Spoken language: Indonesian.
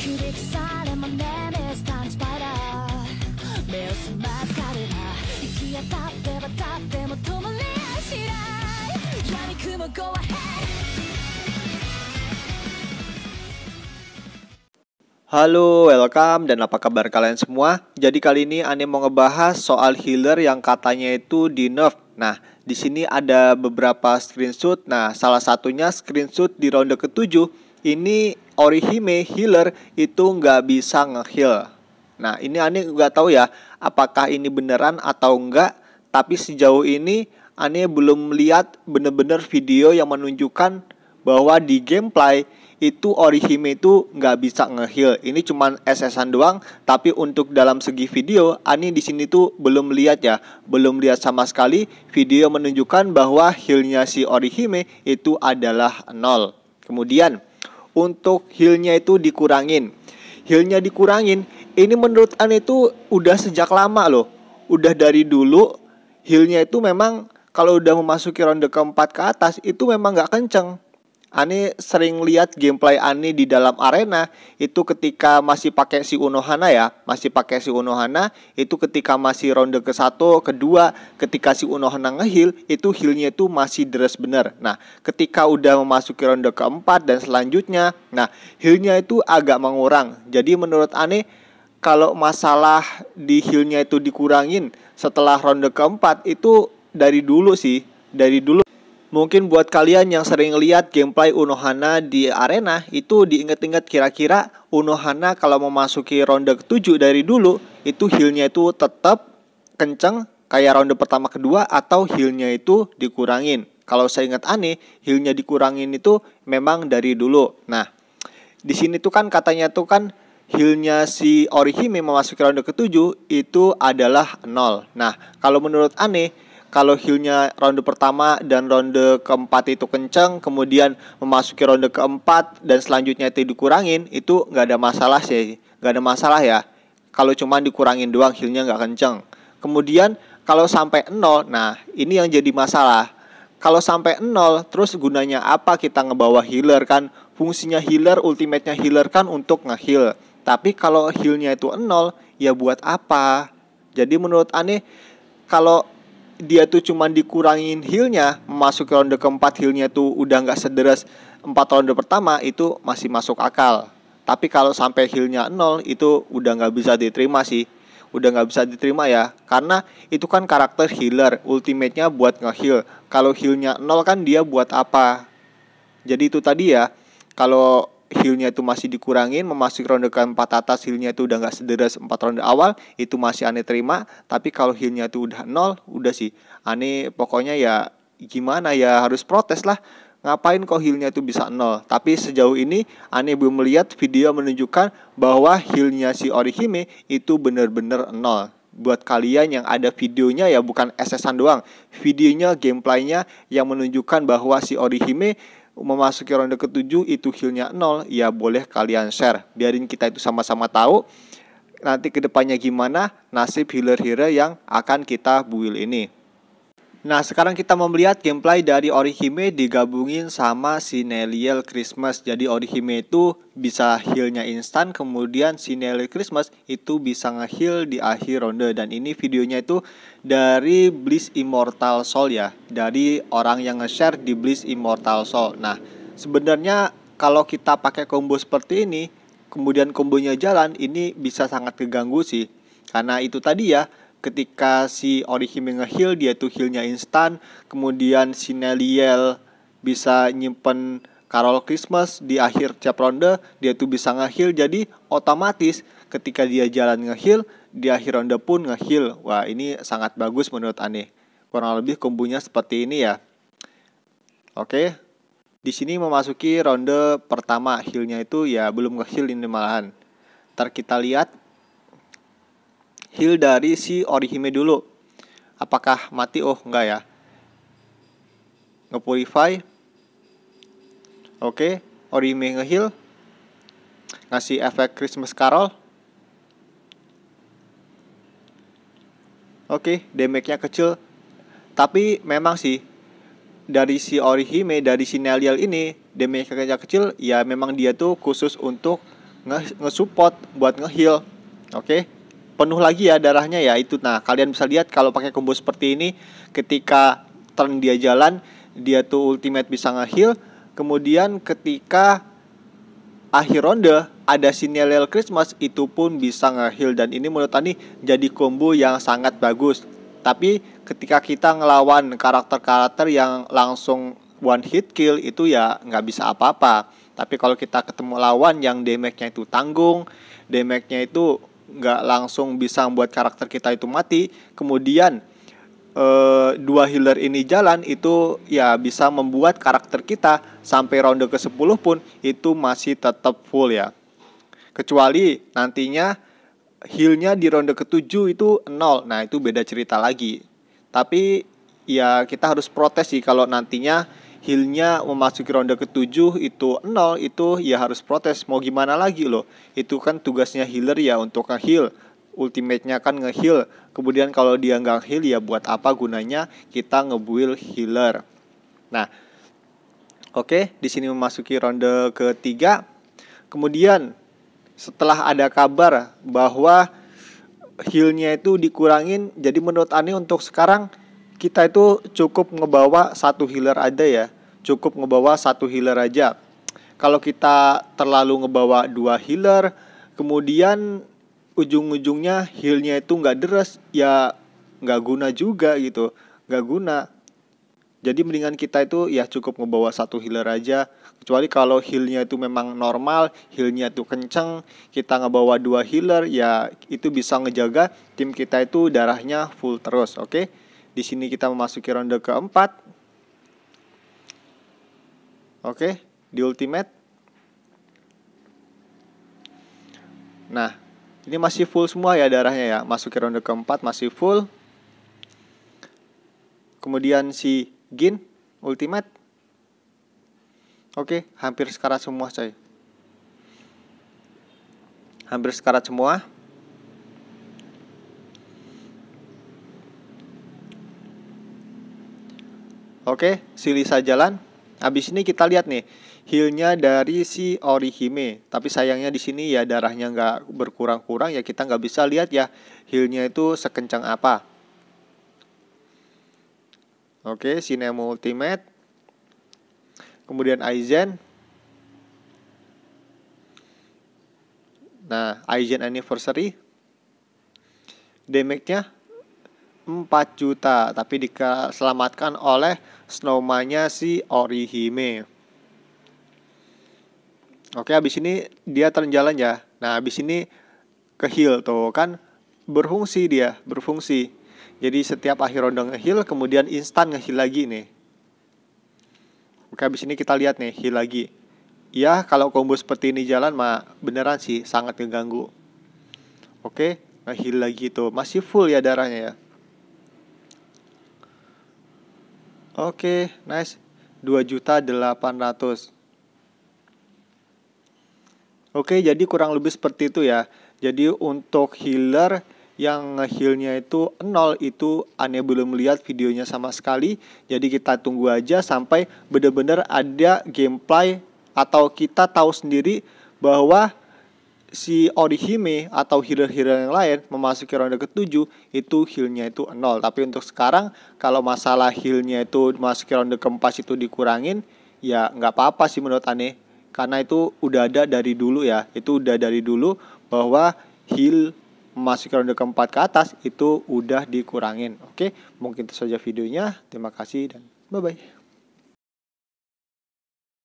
響かされ真似でスタンスパイダー目を澄ます彼ら行き当たって渡っても止まりやしない闇雲 go ahead. Halo, welcome, dan apa kabar kalian semua? Jadi kali ini Ane mau ngebahas soal healer yang katanya itu di nerf. Nah, di sini ada beberapa screenshot. Nah, salah satunya screenshot di ronde ke-7. Ini Orihime healer itu nggak bisa nge-heal. Nah, ini Ane nggak tahu ya, apakah ini beneran atau enggak. Tapi sejauh ini Ane belum lihat bener-bener video yang menunjukkan bahwa di gameplay itu Orihime itu nggak bisa nge-heal. Ini cuman SS-an doang. Tapi untuk dalam segi video, Ani di sini tuh belum lihat ya, belum lihat sama sekali video menunjukkan bahwa healnya si Orihime itu adalah 0. Kemudian untuk healnya itu dikurangin. Healnya dikurangin, ini menurut Ani itu udah sejak lama loh. Udah dari dulu healnya itu memang kalau udah memasuki ronde keempat ke atas itu memang nggak kenceng. Ani sering lihat gameplay Ani di dalam arena itu ketika masih pakai si Unohana ya, masih pakai si Unohana itu ketika masih ronde ke-1, kedua, ketika si Unohana nge-heal itu healnya itu masih deres bener. Nah, ketika udah memasuki ronde keempat dan selanjutnya, nah healnya itu agak mengurang. Jadi menurut Ani kalau masalah di healnya itu dikurangin setelah ronde keempat itu dari dulu sih, dari dulu. Mungkin buat kalian yang sering lihat gameplay Unohana di arena itu diinget-inget kira-kira Unohana kalau memasuki ronde ke-7 dari dulu itu healnya itu tetap kenceng kayak ronde pertama kedua atau healnya itu dikurangin. Kalau saya ingat Ane, healnya dikurangin itu memang dari dulu. Nah, di sini tuh kan katanya tuh kan healnya si Orihime memasuki ronde ke-7 itu adalah 0. Nah, kalau menurut Ane, kalau healnya ronde pertama dan ronde keempat itu kenceng, kemudian memasuki ronde keempat dan selanjutnya itu dikurangin, itu nggak ada masalah sih, nggak ada masalah ya. Kalau cuma dikurangin doang, healnya nggak kenceng. Kemudian kalau sampai 0, nah ini yang jadi masalah. Kalau sampai 0, terus gunanya apa kita ngebawa healer kan? Fungsinya healer, ultimate-nya healer kan untuk nge-heal. Tapi kalau healnya itu 0, ya buat apa? Jadi menurut Ane, kalau dia tuh cuman dikurangin healnya, memasuki ronde keempat healnya tuh udah nggak sederas 4 ronde pertama, itu masih masuk akal. Tapi kalau sampai healnya 0 itu udah nggak bisa diterima sih. Udah nggak bisa diterima ya, karena itu kan karakter healer, ultimate-nya buat nge-heal. Kalau healnya 0 kan dia buat apa? Jadi itu tadi ya, kalau healnya itu masih dikurangin, memasuki ronde keempat atas healnya itu udah nggak sederas 4 ronde awal, itu masih Ane terima. Tapi kalau healnya itu udah 0, udah sih Ane pokoknya ya gimana ya, harus protes lah. Ngapain kok healnya itu bisa 0? Tapi sejauh ini Ane belum melihat video menunjukkan bahwa healnya si Orihime itu bener-bener 0. Buat kalian yang ada videonya ya, bukan SS-an doang, videonya, gameplaynya yang menunjukkan bahwa si Orihime memasuki ronde ke-7 itu healnya 0, ya boleh kalian share. Biarin kita itu sama-sama tahu nanti kedepannya gimana nasib healer-healer yang akan kita build ini. Nah, sekarang kita mau melihat gameplay dari Orihime digabungin sama si Neliel Christmas. Jadi Orihime itu bisa healnya instan, kemudian si Neliel Christmas itu bisa nge-heal di akhir ronde. Dan ini videonya itu dari Bliss Immortal Soul ya, dari orang yang nge-share di Bliss Immortal Soul. Nah, sebenarnya kalau kita pakai combo seperti ini, kemudian kombonya jalan, ini bisa sangat keganggu sih. Karena itu tadi ya, ketika si Orihime nge-heal, dia tuh healnya instan. Kemudian si Neliel bisa nyimpen Carol Christmas di akhir tiap ronde, dia tuh bisa nge-heal. Jadi otomatis ketika dia jalan nge-heal, di akhir ronde pun nge-heal. Wah, ini sangat bagus menurut Ane. Kurang lebih kombonya seperti ini ya. Oke, di sini memasuki ronde pertama, healnya itu ya belum nge-heal ini malahan. Ntar kita lihat heal dari si Orihime dulu, apakah mati? Oh enggak ya, nge-purify. Oke, Orihime nge-heal, ngasih efek Christmas Carol. Oke, damage-nya kecil. Tapi memang sih dari si Orihime, dari si Neliel ini damage-nya kecil, ya memang dia tuh khusus untuk nge-support buat nge-heal. Oke. Penuh lagi ya darahnya ya itu. Nah, kalian bisa lihat kalau pakai combo seperti ini, ketika turn dia jalan, dia tuh ultimate bisa nge-heal. Kemudian ketika akhir ronde ada Sinyalel Christmas, itu pun bisa nge-heal. Dan ini menurut Ani jadi combo yang sangat bagus. Tapi ketika kita ngelawan karakter-karakter yang langsung one hit kill, itu ya nggak bisa apa-apa. Tapi kalau kita ketemu lawan yang damage-nya itu tanggung, damage-nya itu nggak langsung bisa membuat karakter kita itu mati, kemudian dua healer ini jalan, itu ya bisa membuat karakter kita sampai ronde ke-10 pun itu masih tetap full ya. Kecuali nantinya healnya di ronde ke-7 itu 0. Nah, itu beda cerita lagi. Tapi ya kita harus protes sih kalau nantinya healnya memasuki ronde ke-7 itu 0, itu ya harus protes. Mau gimana lagi loh. Itu kan tugasnya healer ya untuk nge-heal. Ultimate-nya kan nge-heal. Kemudian kalau dia nggak heal ya buat apa gunanya kita nge-build healer. Nah, oke, di sini memasuki ronde ke-3. Kemudian setelah ada kabar bahwa healnya itu dikurangin, jadi menurut Ani untuk sekarang kita itu cukup ngebawa satu healer aja ya. Cukup ngebawa satu healer aja. Kalau kita terlalu ngebawa dua healer, kemudian ujung-ujungnya healnya itu nggak deres, ya nggak guna juga gitu. Nggak guna. Jadi mendingan kita itu ya cukup ngebawa satu healer aja. Kecuali kalau healnya itu memang normal, healnya itu kenceng, kita ngebawa dua healer, ya itu bisa ngejaga tim kita itu darahnya full terus. Oke. Di sini kita memasuki ronde ke-4. Oke, di ultimate. Nah, ini masih full semua ya darahnya ya. Masuk ke ronde ke-4 masih full. Kemudian si Gin ultimate. Oke, hampir sekarat semua coy. Hampir sekarat semua. Oke, si Lisa jalan. Habis ini kita lihat nih healnya dari si Orihime. Tapi sayangnya di sini ya darahnya nggak berkurang-kurang, ya kita nggak bisa lihat ya healnya itu sekencang apa. Oke, si Nemo ultimate. Kemudian Aizen. Nah, Aizen anniversary. Damage-nya 4 juta, tapi diselamatkan oleh Snowman-nya si Orihime. Oke, habis ini dia terjalan ya. Nah, habis ini ke heal tuh kan berfungsi dia, berfungsi. Jadi setiap akhir ronde nge-heal, kemudian instan nge-heal lagi nih. Oke, habis ini kita lihat nih heal lagi. Ya, kalau combo seperti ini jalan mah beneran sih sangat ngeganggu. Oke, nge-heal lagi tuh, masih full ya darahnya ya. Oke, nice. 2.800.000. Oke, jadi kurang lebih seperti itu ya. Jadi untuk healer yang nge-healnya itu 0, itu Ane belum melihat videonya sama sekali. Jadi kita tunggu aja sampai benar-benar ada gameplay atau kita tahu sendiri bahwa si Orihime atau healer-healer yang lain memasuki ronde ke-7 itu healnya itu 0. Tapi untuk sekarang kalau masalah healnya itu memasuki ronde ke-4 itu dikurangin, ya nggak apa-apa sih menurut Ane. Karena itu udah ada dari dulu ya. Itu udah dari dulu bahwa heal memasuki ronde ke-4 ke atas itu udah dikurangin. Oke, mungkin itu saja videonya. Terima kasih dan bye-bye.